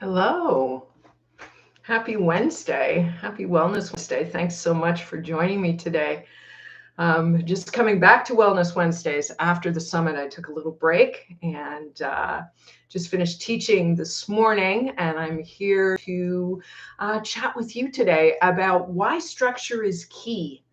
Hello. Happy Wednesday. Happy Wellness Wednesday. Thanks so much for joining me today. Just coming back to Wellness Wednesdays after the summit, I took a little break and just finished teaching this morning. And I'm here to chat with you today about why structure is key.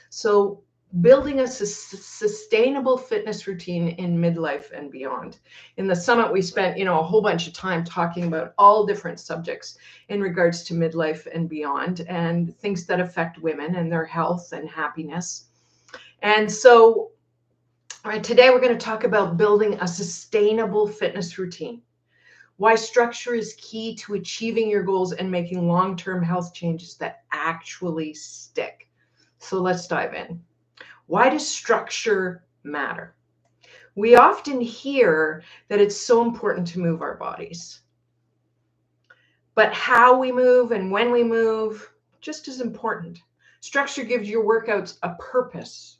So, building a sustainable fitness routine in midlife and beyond. In the summit, we spent, a whole bunch of time talking about all different subjects in regards to midlife and beyond and things that affect women and their health and happiness. And so, all right, today we're going to talk about building a sustainable fitness routine, why structure is key to achieving your goals and making long-term health changes that actually stick. So let's dive in. Why does structure matter? We often hear that it's so important to move our bodies, but how we move and when we move, just as important. Structure gives your workouts a purpose,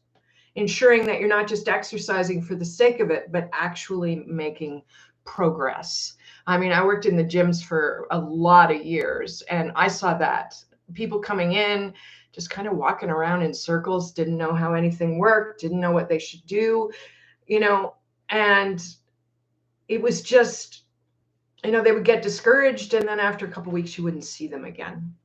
ensuring that you're not just exercising for the sake of it, but actually making progress. I mean, I worked in the gyms for a lot of years and I saw that people coming in, just kind of walking around in circles, didn't know how anything worked, didn't know what they should do, you know, and it was just, they would get discouraged. And then after a couple of weeks, you wouldn't see them again.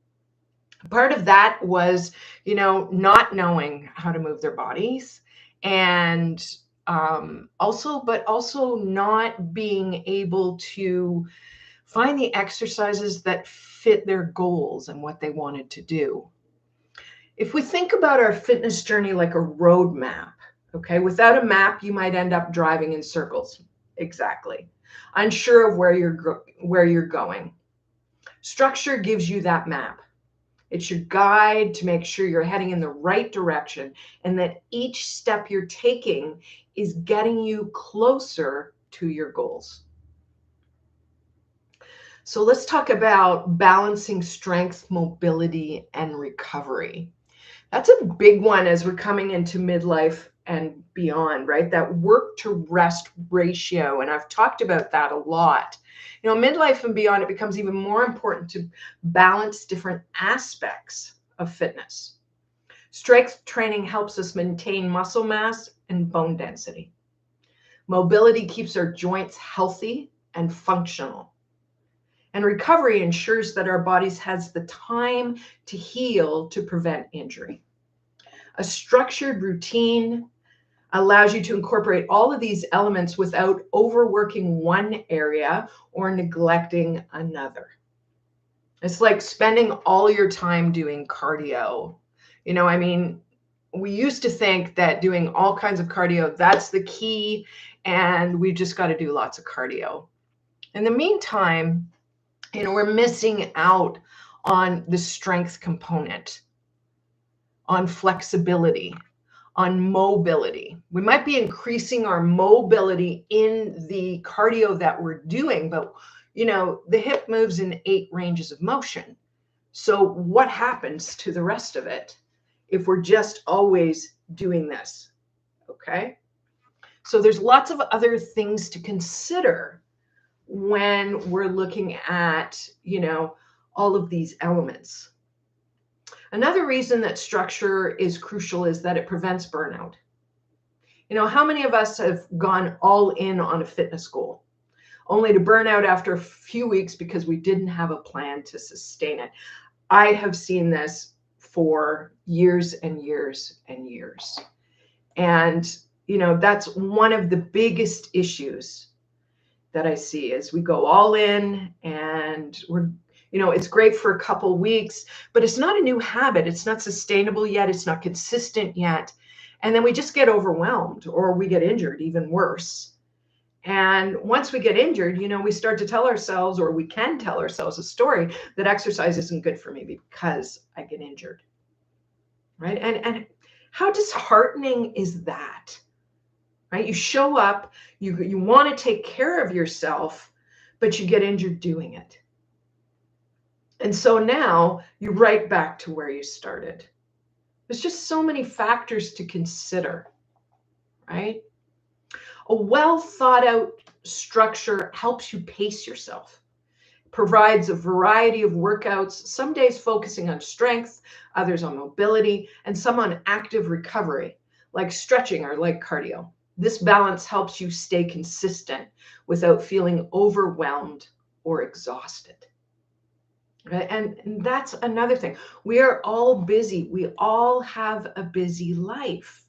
Part of that was, not knowing how to move their bodies and also not being able to find the exercises that fit their goals and what they wanted to do. If we think about our fitness journey like a road map, okay, without a map, you might end up driving in circles. Exactly. Unsure of where you're going. Structure gives you that map. It's your guide to make sure you're heading in the right direction and that each step you're taking is getting you closer to your goals. So let's talk about balancing strength, mobility, and recovery. That's a big one as we're coming into midlife and beyond, right? That work to rest ratio. And I've talked about that a lot. Midlife and beyond, it becomes even more important to balance different aspects of fitness. Strength training helps us maintain muscle mass and bone density. Mobility keeps our joints healthy and functional. And recovery ensures that our bodies has the time to heal to prevent injury. A structured routine allows you to incorporate all of these elements without overworking one area or neglecting another. It's like spending all your time doing cardio. We used to think that doing all kinds of cardio, that's the key, and we just got to do lots of cardio. In the meantime, we're missing out on the strength component, on flexibility, on mobility. We might be increasing our mobility in the cardio that we're doing, but the hip moves in 8 ranges of motion. So what happens to the rest of it if we're just always doing this? Okay. So there's lots of other things to consider when we're looking at, all of these elements. Another reason that structure is crucial is that it prevents burnout. How many of us have gone all in on a fitness goal only to burn out after a few weeks because we didn't have a plan to sustain it? I have seen this for years and years and years. And, that's one of the biggest issues that I see is we go all in and it's great for a couple weeks, but it's not a new habit. It's not sustainable yet. It's not consistent yet. And then we just get overwhelmed or we get injured, even worse. And once we get injured, we start to tell ourselves, or we can tell ourselves a story that exercise isn't good for me because I get injured, right? And how disheartening is that, right? You show up, you want to take care of yourself, but you get injured doing it. And so now you're right back to where you started. There's just so many factors to consider, right? A well thought out structure helps you pace yourself. provides a variety of workouts, some days focusing on strength, others on mobility, and some on active recovery, like stretching or like cardio. This balance helps you stay consistent without feeling overwhelmed or exhausted. Right? And that's another thing. We are all busy. We all have a busy life.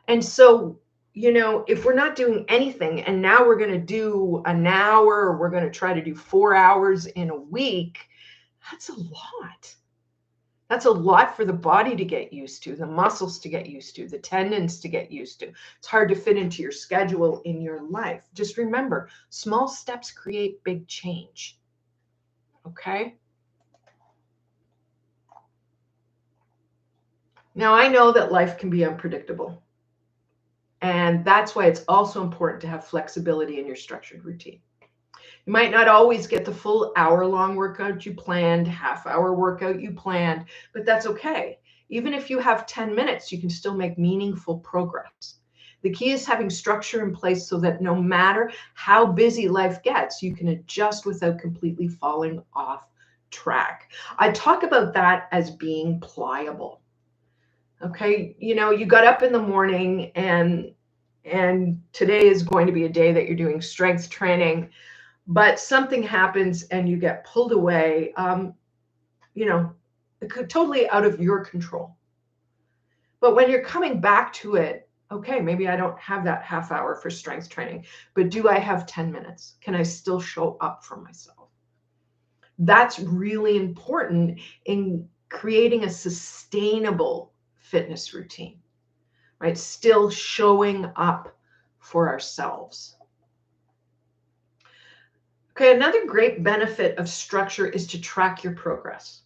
And so, if we're not doing anything and now we're going to do an hour, or we're going to try to do 4 hours in a week, that's a lot. That's a lot for the body to get used to, the muscles to get used to, the tendons to get used to. It's hard to fit into your schedule in your life. Just remember, small steps create big change. Okay? Now, I know that life can be unpredictable. And that's why it's also important to have flexibility in your structured routine. You might not always get the full hour-long workout you planned, half-hour workout you planned, but that's okay. Even if you have 10 minutes, you can still make meaningful progress. The key is having structure in place so that no matter how busy life gets, you can adjust without completely falling off track. I talk about that as being pliable. Okay, you got up in the morning and today is going to be a day that you're doing strength training, but something happens and you get pulled away, totally out of your control. But when you're coming back to it, okay, maybe I don't have that half hour for strength training, but do I have 10 minutes? Can I still show up for myself? That's really important in creating a sustainable fitness routine, right? Still showing up for ourselves. Okay, another great benefit of structure is to track your progress.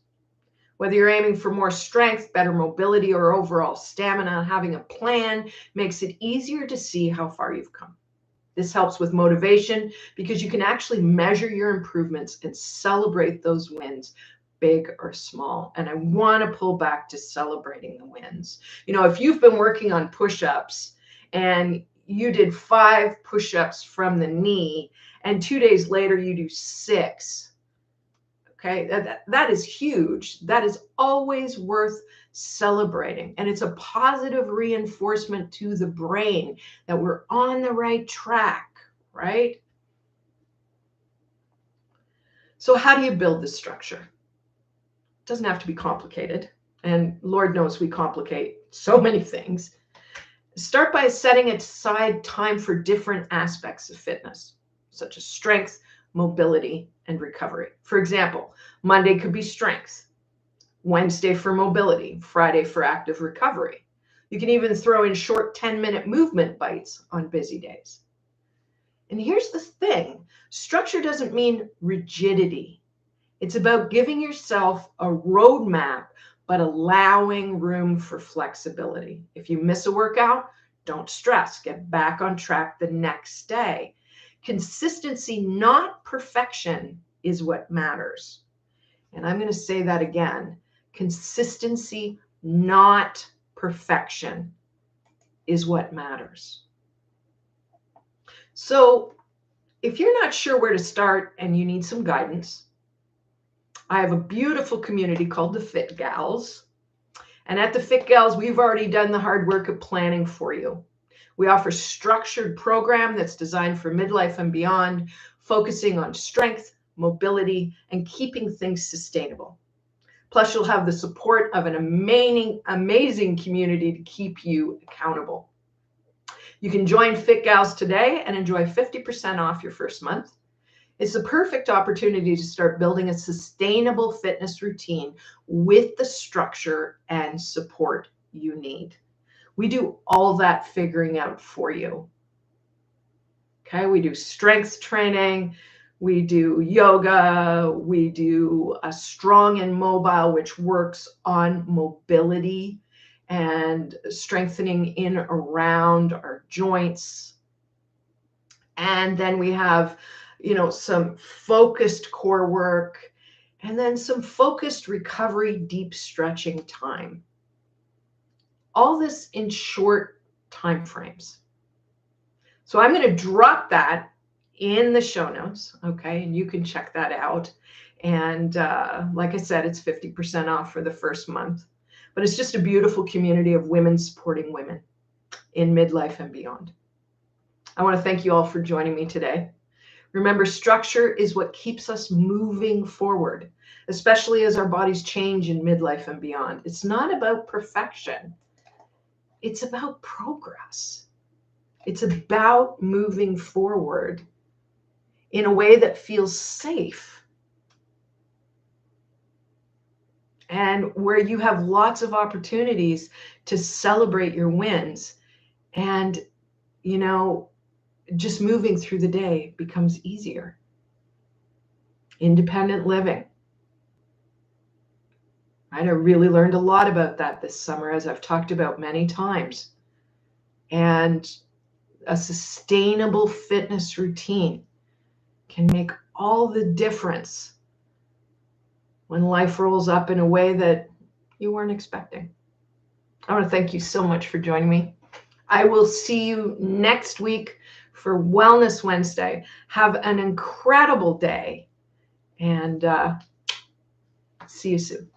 Whether you're aiming for more strength, better mobility, or overall stamina, having a plan makes it easier to see how far you've come. This helps with motivation because you can actually measure your improvements and celebrate those wins, big or small. And I want to pull back to celebrating the wins. If you've been working on push-ups and you did 5 push-ups from the knee and 2 days later you do 6, okay, that is huge. That is always worth celebrating. And it's a positive reinforcement to the brain that we're on the right track, right? So how do you build this structure? It doesn't have to be complicated. And Lord knows we complicate so many things. Start by setting aside time for different aspects of fitness, such as strength, mobility, and recovery. For example, Monday could be strength, Wednesday for mobility, Friday for active recovery. You can even throw in short 10-minute movement bites on busy days. And here's the thing, structure doesn't mean rigidity. It's about giving yourself a roadmap, but allowing room for flexibility. If you miss a workout, don't stress, get back on track the next day. Consistency, not perfection, is what matters. And I'm going to say that again. Consistency, not perfection, is what matters. So if you're not sure where to start and you need some guidance, I have a beautiful community called the Fit Gals. And at the Fit Gals, we've already done the hard work of planning for you. We offer a structured program that's designed for midlife and beyond, focusing on strength, mobility, and keeping things sustainable. Plus, you'll have the support of an amazing community to keep you accountable. You can join Fit Gals today and enjoy 50% off your first month. It's the perfect opportunity to start building a sustainable fitness routine with the structure and support you need. We do all that figuring out for you. Okay, we do strength training, we do yoga, we do a strong and mobile, which works on mobility and strengthening in around our joints. And then we have, some focused core work, and then some focused recovery, deep stretching time. All this in short time frames. So I'm going to drop that in the show notes. Okay. And you can check that out. And like I said, it's 50% off for the first month. But it's just a beautiful community of women supporting women in midlife and beyond. I want to thank you all for joining me today. Remember, structure is what keeps us moving forward, especially as our bodies change in midlife and beyond. It's not about perfection. It's about progress. It's about moving forward in a way that feels safe and where you have lots of opportunities to celebrate your wins. And, just moving through the day becomes easier. Independent living. Right? I really learned a lot about that this summer, as I've talked about many times. And a sustainable fitness routine can make all the difference when life rolls up in a way that you weren't expecting. I want to thank you so much for joining me. I will see you next week for Wellness Wednesday. Have an incredible day, and see you soon.